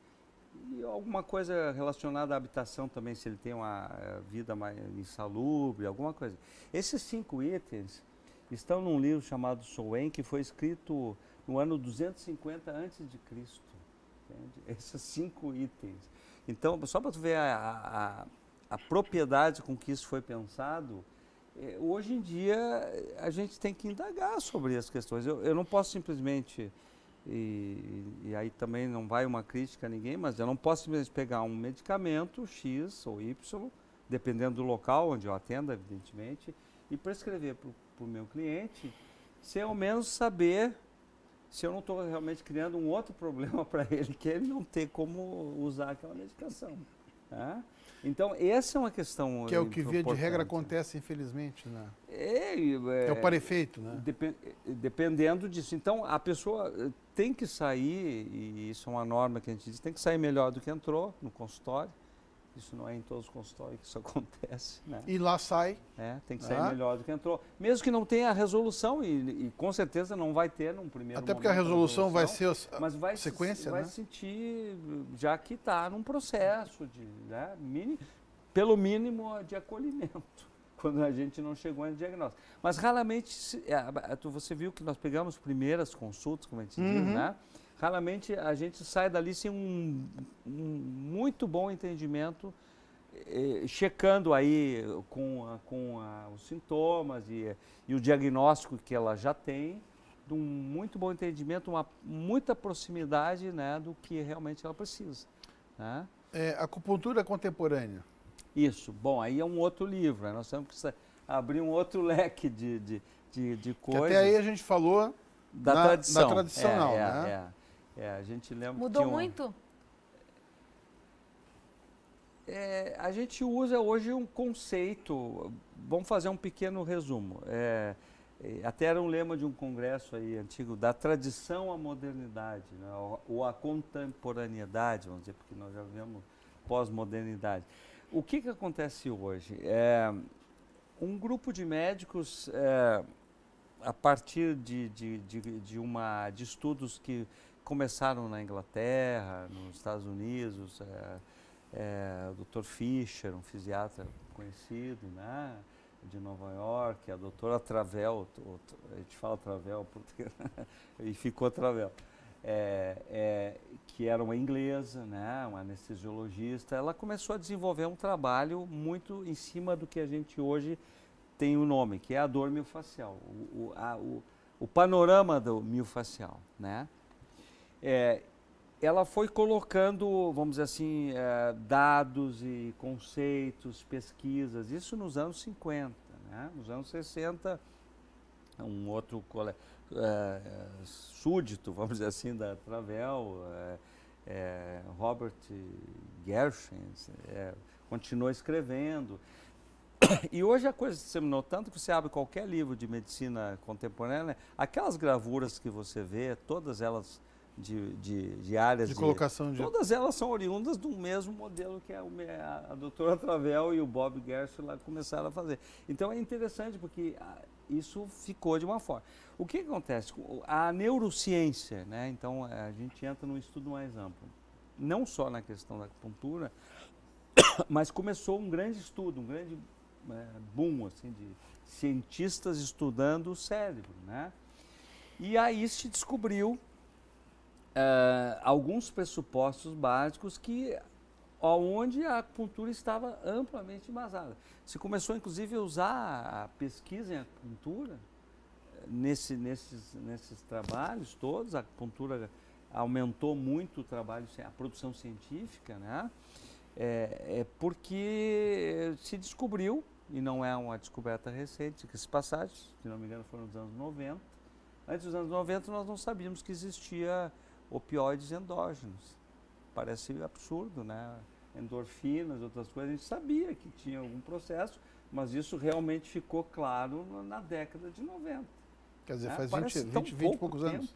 alguma coisa relacionada à habitação também, se ele tem uma vida mais insalubre, alguma coisa. Esses 5 itens estão num livro chamado Soen, que foi escrito no ano 250 a.C., entende? Esses 5 itens. Então, só para tu ver a propriedade com que isso foi pensado, hoje em dia a gente tem que indagar sobre as questões. Eu não posso simplesmente, e aí também não vai uma crítica a ninguém, mas eu não posso simplesmente pegar um medicamento X ou Y, dependendo do local onde eu atendo, evidentemente, e prescrever para o meu cliente, sem ao menos saber se eu não estou realmente criando um outro problema para ele, que é ele não ter como usar aquela medicação. Né? Então, essa é uma questão Que é o que via de regra importante. acontece, infelizmente, né? É o parefeito, né? Dependendo disso. Então, a pessoa tem que sair, e isso é uma norma que a gente diz, tem que sair melhor do que entrou no consultório. Isso não é em todos os consultórios que isso acontece, né? E lá sai. Tem que sair melhor do que entrou. Mesmo que não tenha a resolução, e com certeza não vai ter num primeiro Até momento. porque a resolução vai ser mas vai sequência, vai né? sentir, já que está num processo de, né, pelo mínimo de acolhimento, quando a gente não chegou em diagnóstico. Mas raramente, você viu que nós pegamos primeiras consultas, como a gente diz, né? Raramente a gente sai dali sem um muito bom entendimento, checando aí com os sintomas e o diagnóstico que ela já tem, de um muito bom entendimento, muita proximidade, né, do que realmente ela precisa. Né? Acupuntura contemporânea. Isso. Bom, aí é um outro livro, né? Nós temos que abrir um outro leque de coisas. Que até aí a gente falou da tradição. Da tradicional, né? A gente lembra Mudou muito? A gente usa hoje um conceito, vamos fazer um pequeno resumo. Até era um lema de um congresso aí antigo, da tradição à modernidade, né? Ou à contemporaneidade, vamos dizer, porque nós já vivemos pós-modernidade. O que acontece hoje? Um grupo de médicos, a partir de estudos que começaram na Inglaterra, nos Estados Unidos, o Dr. Fischer, um fisiatra conhecido, né, de Nova York, a doutora Travell, a gente fala Travell porque e ficou Travell, que era uma inglesa, né, uma anestesiologista. Ela começou a desenvolver um trabalho muito em cima do que a gente hoje tem o nome, que é a dor miofascial, o panorama do miofascial, né? Ela foi colocando, vamos dizer assim, dados e conceitos, pesquisas, isso nos anos 50, né? Nos anos 60, um outro súdito, vamos dizer assim, da Travell, Robert Gershens, continuou escrevendo. E hoje a coisa se disseminou tanto que você abre qualquer livro de medicina contemporânea, aquelas gravuras que você vê, todas elas de áreas de colocação de... Todas elas são oriundas do mesmo modelo que a doutora Travell e o Bob Gershon lá começaram a fazer. Então é interessante porque isso ficou de uma forma. O que acontece? A neurociência, né? Então a gente entra num estudo mais amplo. Não só na questão da acupuntura, mas começou um grande estudo, um grande boom assim, de cientistas estudando o cérebro, né? E aí se descobriu alguns pressupostos básicos onde a acupuntura estava amplamente embasada. Se começou, inclusive, a usar a pesquisa em acupuntura nesses trabalhos todos. A acupuntura aumentou muito o trabalho, a produção científica, né? Porque se descobriu, e não é uma descoberta recente, que esses passagens, se não me engano, foram nos anos 90. Antes dos anos 90, nós não sabíamos que existia opioides endógenos. Parece absurdo, né? Endorfinas, outras coisas, a gente sabia que tinha algum processo, mas isso realmente ficou claro na década de 90. Quer dizer, faz 20 e poucos anos.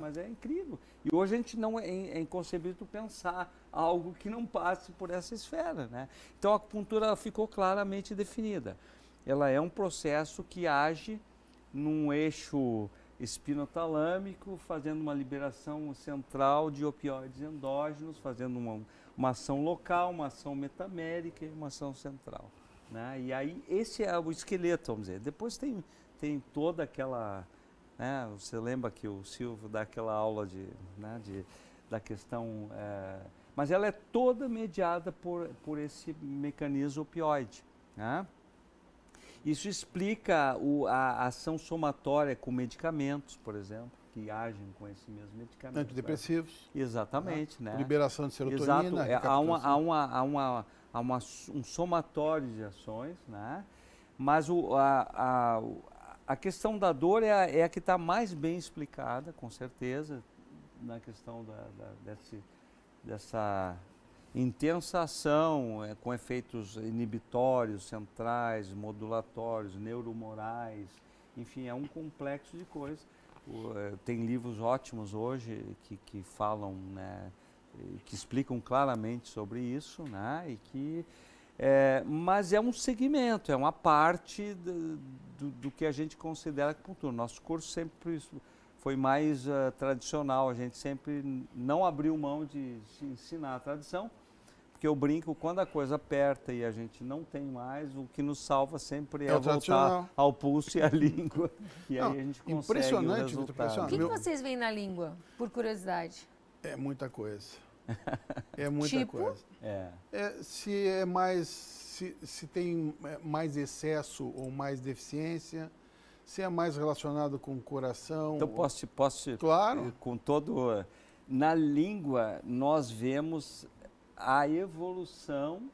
Mas é incrível. E hoje a gente não é inconcebível pensar algo que não passe por essa esfera, né? Então a acupuntura ficou claramente definida. Ela é um processo que age num eixo espinotalâmico, fazendo uma liberação central de opioides endógenos, fazendo uma ação local, uma ação metamérica e uma ação central, né? E aí esse é o esqueleto, vamos dizer. Depois tem toda aquela, né, você lembra que o Silvio dá aquela aula da questão, mas ela é toda mediada por esse mecanismo opioide, né? Isso explica a ação somatória com medicamentos, por exemplo, que agem com esse mesmo medicamento. Antidepressivos. Exatamente, né? Liberação de serotonina. Exato. Há um somatório de ações, né? Mas a questão da dor é a que está mais bem explicada, com certeza, na questão dessa intensa ação com efeitos inibitórios, centrais, modulatórios, neuromorais, enfim, é um complexo de coisas. Tem livros ótimos hoje que falam, né, que explicam claramente sobre isso, né, e que, mas é um segmento, é uma parte do que a gente considera acupuntura. Nosso curso sempre foi mais tradicional, a gente sempre não abriu mão de ensinar a tradição, porque eu brinco, quando a coisa aperta e a gente não tem mais, o que nos salva sempre é voltar ao pulso e à língua, e aí a gente consegue impressionante, o resultado. O que vocês veem na língua, por curiosidade? É muita coisa. É muita coisa. Se tem mais excesso ou mais deficiência, se é mais relacionado com o coração. Então posso claro. Com todo na língua nós vemos a evolução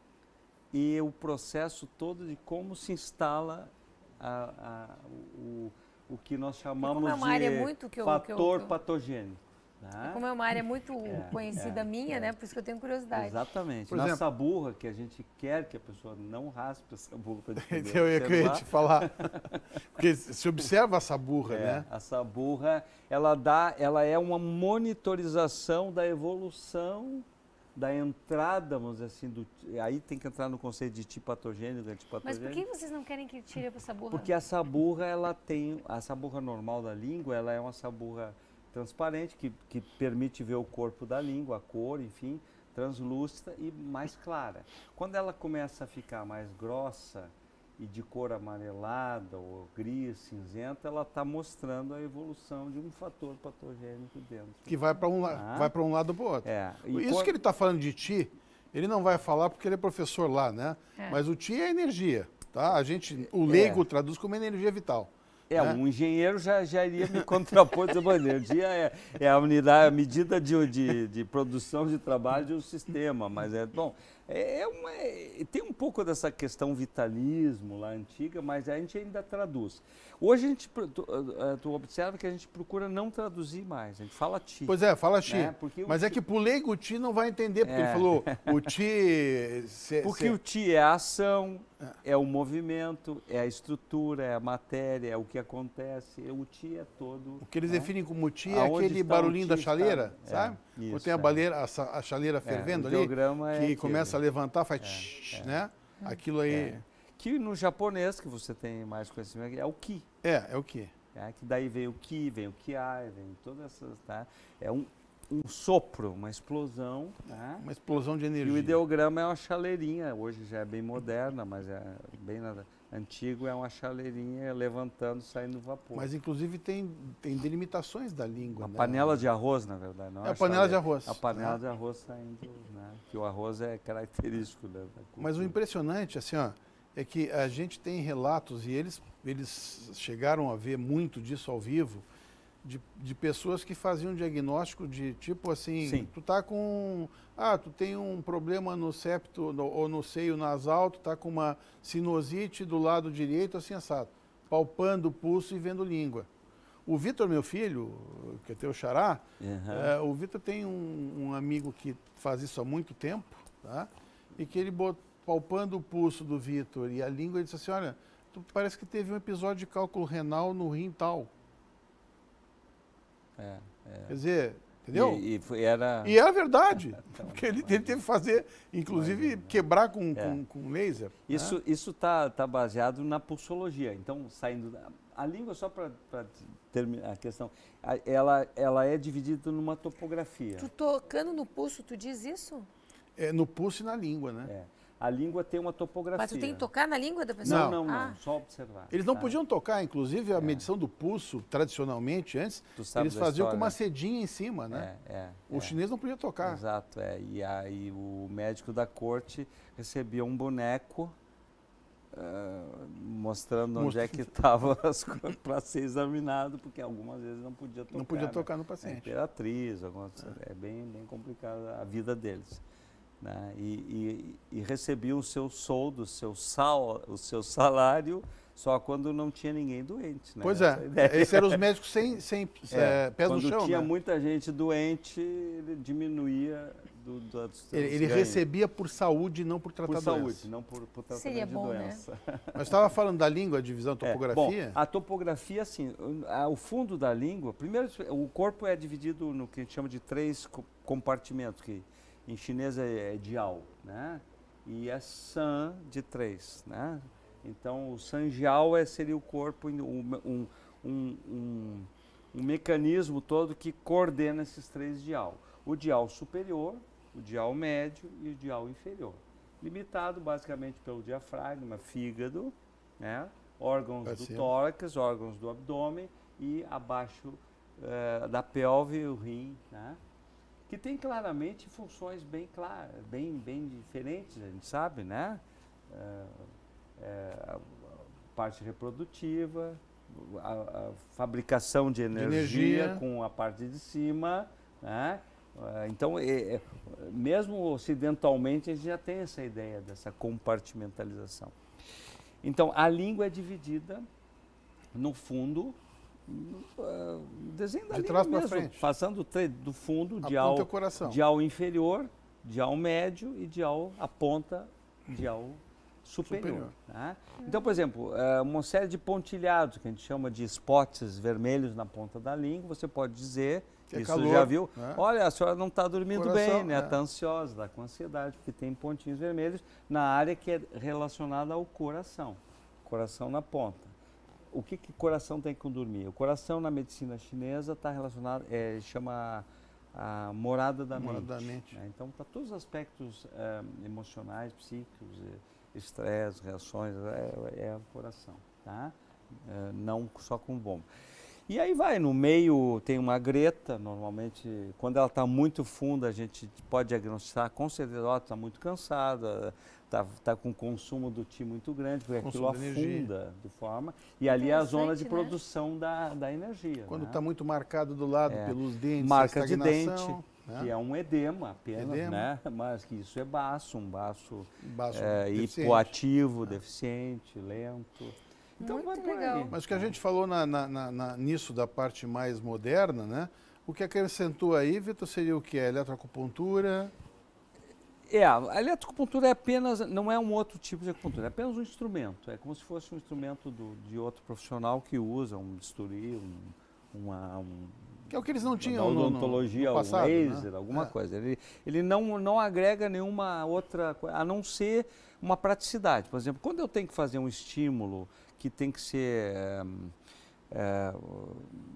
e o processo todo de como se instala o que nós chamamos de fator patogênico. Né? Como é uma área muito conhecida minha, né? Por isso que eu tenho curiosidade. Exatamente. Por na exemplo, saburra, que a gente quer que a pessoa não raspe a saburra para defender. Eu ia te falar. Porque se observa a saburra, né? A saburra, ela é uma monitorização da evolução, da entrada, vamos dizer assim, aí tem que entrar no conceito de tipo patogênico, antipatogênico. Mas por que vocês não querem que tire a saburra? Porque a saburra, a saburra normal da língua, ela é uma saburra transparente, que permite ver o corpo da língua, a cor, enfim, translúcida e mais clara. Quando ela começa a ficar mais grossa e de cor amarelada ou gris, cinzenta, ela está mostrando a evolução de um fator patogênico dentro. Que vai para um lado ou para o outro. Isso que ele está falando de Qi, ele não vai falar porque ele é professor lá, né? Mas o Qi é energia, tá? O leigo traduz como energia vital. Um engenheiro já iria me contrapor, dizer, a energia é a unidade, a medida de produção de trabalho de um sistema, mas tem um pouco dessa questão vitalismo lá antiga, mas a gente ainda traduz. Hoje tu observa que a gente procura não traduzir mais, a gente fala Qi. Pois fala Qi, né? Mas que pro leigo o Qi não vai entender, porque ele falou o Qi... Porque o Qi é a ação, é o movimento, é a estrutura, é a matéria, é o que acontece, o Qi é todo... O que eles definem como Qi é aquele barulhinho da chaleira, sabe? Quando tem a chaleira fervendo ali, que começa a levantar, faz né? Aquilo aí... Que no japonês, que você tem mais conhecimento, é o Ki. É o Ki. Que daí vem o Ki, vem o Kiai, vem todas essas... Tá? É um sopro, uma explosão. Tá? Uma explosão de energia. E o ideograma é uma chaleirinha, hoje já é bem moderna, mas é bem antigo, é uma chaleirinha levantando, saindo vapor. Mas inclusive tem delimitações da língua. Uma panela de arroz, na verdade. Não a panela de arroz. A panela de arroz saindo, né? Que o arroz é característico da cultura. Mas o impressionante, assim, é que a gente tem relatos, e eles chegaram a ver muito disso ao vivo, de pessoas que faziam diagnóstico de tipo assim, tu tá com, tu tem um problema no septo ou no seio nasal, tu tá com uma sinusite do lado direito, assim assado, palpando o pulso e vendo língua. O Vitor, meu filho, que é teu xará, o Vitor tem um amigo que faz isso há muito tempo, tá? E que ele palpando o pulso do Vitor e a língua, ele disse assim, olha, tu parece que teve um episódio de cálculo renal no rim tal. Quer dizer, entendeu? E era verdade, porque ele teve que fazer, inclusive quebrar com laser. Isso está baseado na pulsologia. Então, saindo a língua, só para terminar a questão, ela é dividida numa topografia. Tu tocando no pulso, tu diz isso? No pulso e na língua, né? A língua tem uma topografia. Mas tu tem que tocar na língua da pessoa? Não, só observar. Eles não podiam tocar, inclusive a medição do pulso, tradicionalmente, antes, eles faziam com uma cedinha em cima, né? O chinês não podia tocar. Exato, E aí o médico da corte recebia um boneco mostrando onde é que estava as coisas para ser examinado, porque algumas vezes não podia tocar. Não podia tocar no paciente. Imperatriz, é bem complicada a vida deles. Né? E recebiam o seu soldo, o seu salário, só quando não tinha ninguém doente. Né? Pois esses eram os médicos sem pés no chão. Quando tinha né? muita gente doente, ele diminuía Ele recebia por saúde e não por tratar por doença. saúde, não por tratamento Seria de bom, doença. Mas estava falando da língua, a divisão, a topografia? Bom, a topografia, assim, o fundo da língua, primeiro, o corpo é dividido no que a gente chama de 3 compartimentos, que em chinês é jiao, né? E é san de 3, né? Então, o sanjiao seria o corpo, um mecanismo todo que coordena esses 3 jiao. O jiao superior, o jiao médio e o jiao inferior. Limitado basicamente pelo diafragma, fígado, né? Órgãos do tórax, órgãos do abdômen e abaixo da pelve, o rim, né? Que tem claramente funções bem claras, bem diferentes, a gente sabe, né? A parte reprodutiva, a fabricação de energia com a parte de cima, né? Então, mesmo ocidentalmente, a gente já tem essa ideia dessa compartimentalização. Então, a língua é dividida, no fundo, desenho da de língua trás para mesmo, frente, passando do fundo, coração, jiao inferior, jiao médio e jiao, a ponta, jiao superior. Né? Então, por exemplo, uma série de pontilhados, que a gente chama de spots vermelhos na ponta da língua, você pode dizer, isso calor, já viu, né? Olha, a senhora não está dormindo coração, bem, né? Está ansiosa, está com ansiedade, porque tem pontinhos vermelhos na área que é relacionada ao coração na ponta. O que coração tem com dormir? O coração na medicina chinesa está relacionado, chama a morada da mente. Né? Então, para todos os aspectos emocionais, psíquicos, estresse, reações, é o coração, tá? Não só com bomba. E aí vai, no meio tem uma greta, normalmente, quando ela está muito funda, a gente pode diagnosticar, com certeza, está muito cansada, está com consumo do Qi muito grande, porque aquilo afunda de forma, e ali é a zona de produção da energia. Quando está muito marcado do lado pelos dentes, marca de dente, que é um edema apenas, né? Mas que isso é um baço hipoativo, deficiente, lento. Então, muito legal. Mas o que a gente falou nisso da parte mais moderna, né? O que acrescentou aí, Vitor, seria o que? A eletroacupuntura? A eletroacupuntura não é um outro tipo de acupuntura, é apenas um instrumento. É como se fosse um instrumento de outro profissional que usa um bisturi, que é o que eles não tinham odontologia, no passado, laser, né? alguma coisa. Ele não agrega nenhuma outra coisa, a não ser uma praticidade. Por exemplo, quando eu tenho que fazer um estímulo que tem que ser,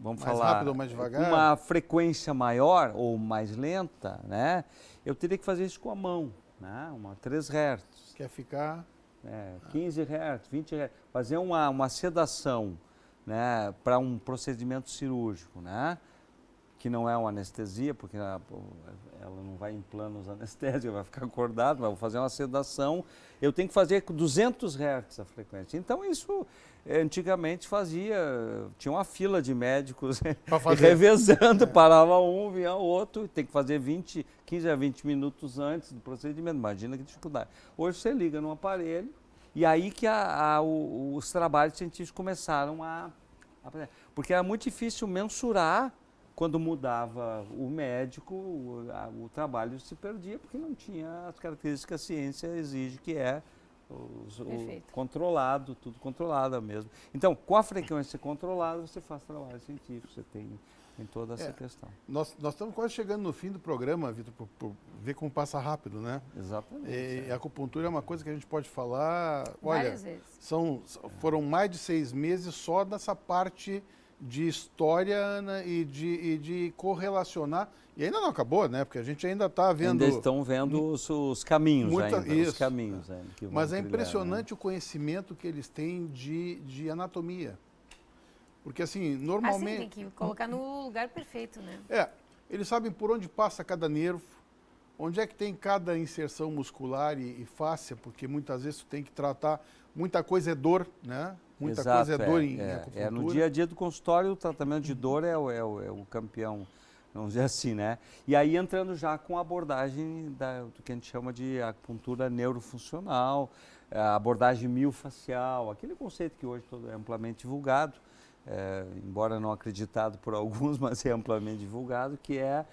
vamos mais falar, rápido ou mais devagar, uma frequência maior ou mais lenta, né? Eu teria que fazer isso com a mão, né? 3 Hz. Quer ficar? 15 Hz, 20 Hz. Fazer uma sedação, né? Para um procedimento cirúrgico, né? Que não é uma anestesia, porque ela não vai em planos anestésicos, vai ficar acordado, mas vou fazer uma sedação, eu tenho que fazer com 200 Hz a frequência. Então, isso antigamente tinha uma fila de médicos revezando, parava um, vinha outro, tem que fazer 15 a 20 minutos antes do procedimento, imagina que dificuldade. Hoje você liga no aparelho, e aí que os trabalhos científicos começaram porque era muito difícil mensurar. Quando mudava o médico, o trabalho se perdia, porque não tinha as características que a ciência exige, que é controlado, tudo controlado mesmo. Então, com a frequência controlada, você faz trabalho científico, você tem toda essa questão. Nós estamos quase chegando no fim do programa, Vitor, por ver como passa rápido, né? Exatamente. E a acupuntura é uma coisa que a gente pode falar, várias vezes. Foram mais de 6 meses só dessa parte de história, Ana, e de correlacionar. E ainda não acabou, né? Porque a gente ainda está vendo... Ainda estão vendo os caminhos os caminhos ainda. Mas é impressionante, né? O conhecimento que eles têm de anatomia. Porque assim, normalmente... Assim, tem que colocar no lugar perfeito, né? Eles sabem por onde passa cada nervo, onde é que tem cada inserção muscular e fáscia, porque muitas vezes tu tem que tratar... Muita coisa é dor, né? Muita coisa é dor em acupuntura. No dia a dia do consultório, o tratamento de dor é o campeão, vamos dizer assim, né? E aí entrando já com a abordagem do que a gente chama de acupuntura neurofuncional, a abordagem miofacial, aquele conceito que hoje é amplamente divulgado, embora não acreditado por alguns, mas é amplamente divulgado, que é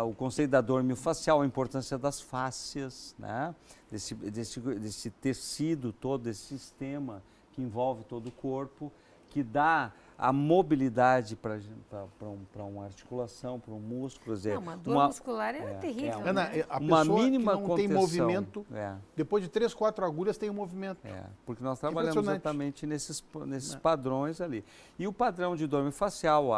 o conceito da dor miofascial, a importância das fáscias, né? Desse tecido todo, desse sistema que envolve todo o corpo, que dá a mobilidade para uma articulação, para um músculo. Não, uma dor muscular é terrível. Ana, né? a uma pessoa mínima que não tem contenção, movimento, depois de 3, 4 agulhas tem um movimento. Porque nós trabalhamos exatamente nesses padrões ali. E o padrão de dor miofascial,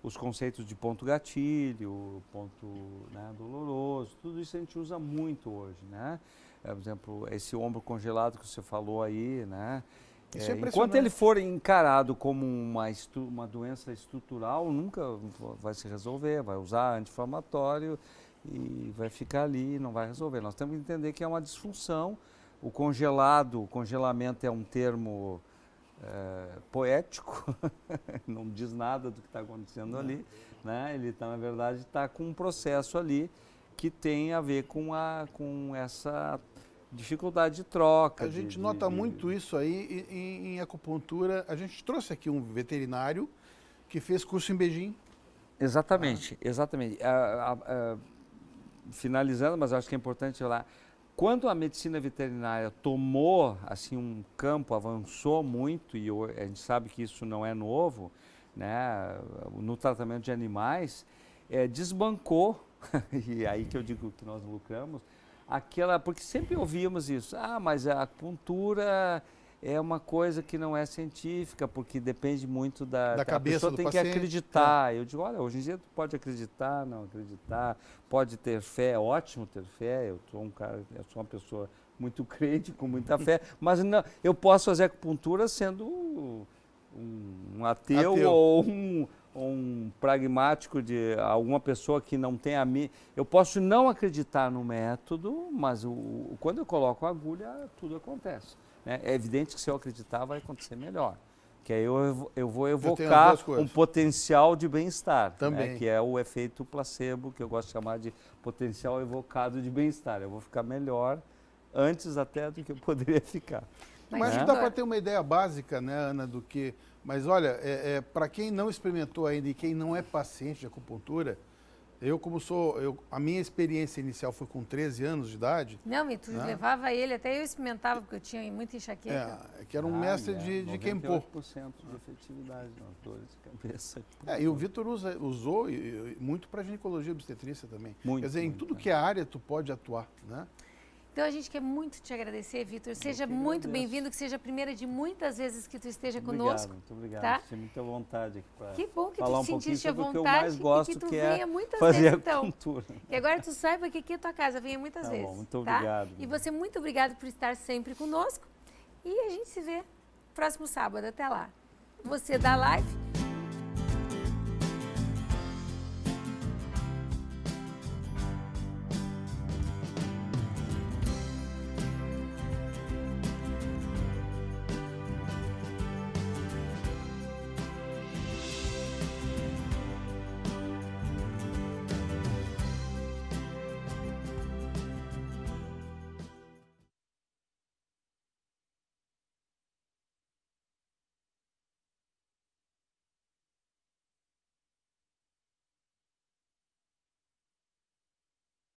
os conceitos de ponto gatilho, ponto, né, doloroso, tudo isso a gente usa muito hoje, né? Por exemplo, esse ombro congelado que você falou aí, né? Enquanto ele for encarado como uma doença estrutural, nunca vai se resolver, vai usar anti-inflamatório e vai ficar ali, não vai resolver. Nós temos que entender que é uma disfunção. O congelamento é um termo poético, não diz nada do que está acontecendo ali, né? Ele, na verdade, está com um processo ali que tem a ver com essa dificuldade de troca. A gente nota muito isso aí em acupuntura. A gente trouxe aqui um veterinário que fez curso em Beijing. Exatamente, exatamente. Finalizando, mas acho que é importante falar, quando a medicina veterinária tomou assim um campo, avançou muito, e a gente sabe que isso não é novo, né, no tratamento de animais, desbancou, e aí que eu digo que nós lucramos, porque sempre ouvíamos isso, mas a acupuntura é uma coisa que não é científica, porque depende muito da cabeça do paciente. A pessoa tem que acreditar. Eu digo, olha, hoje em dia tu pode acreditar, não acreditar, pode ter fé, é ótimo ter fé, eu sou uma pessoa muito crente, com muita fé, mas não, eu posso fazer acupuntura sendo um ateu. Ou um pragmático de alguma pessoa que não tem eu posso não acreditar no método, mas quando eu coloco a agulha, tudo acontece. Né? É evidente que se eu acreditar, vai acontecer melhor. Que aí eu vou evocar um potencial de bem-estar, né? Que é o efeito placebo, que eu gosto de chamar de potencial evocado de bem-estar. Eu vou ficar melhor antes até do que eu poderia ficar. Mas dá para ter uma ideia básica, né, Ana, do que... Mas olha, para quem não experimentou ainda e quem não é paciente de acupuntura, a minha experiência inicial foi com 13 anos de idade. Não, e tu levava ele, até eu experimentava, porque eu tinha muita enxaqueca. Que era um mestre de Kenpo. 98% de efetividade nas dores de cabeça. E o Vitor usou muito para ginecologia e obstetrícia também. Quer dizer, em tudo que é área tu pode atuar, né? Então a gente quer muito te agradecer, Vitor. Seja muito bem-vindo, que seja a primeira de muitas vezes que tu esteja conosco. Muito obrigado. Tá? Tenho muita vontade aqui para que bom que falar tu sentiste a vontade que eu mais gosto, e que tu que venha muitas fazer vezes, então. acupuntura. E agora tu saiba que aqui é tua casa, venha muitas vezes. Bom, muito obrigado. E você, muito obrigado por estar sempre conosco. E a gente se vê próximo sábado. Até lá. Você da live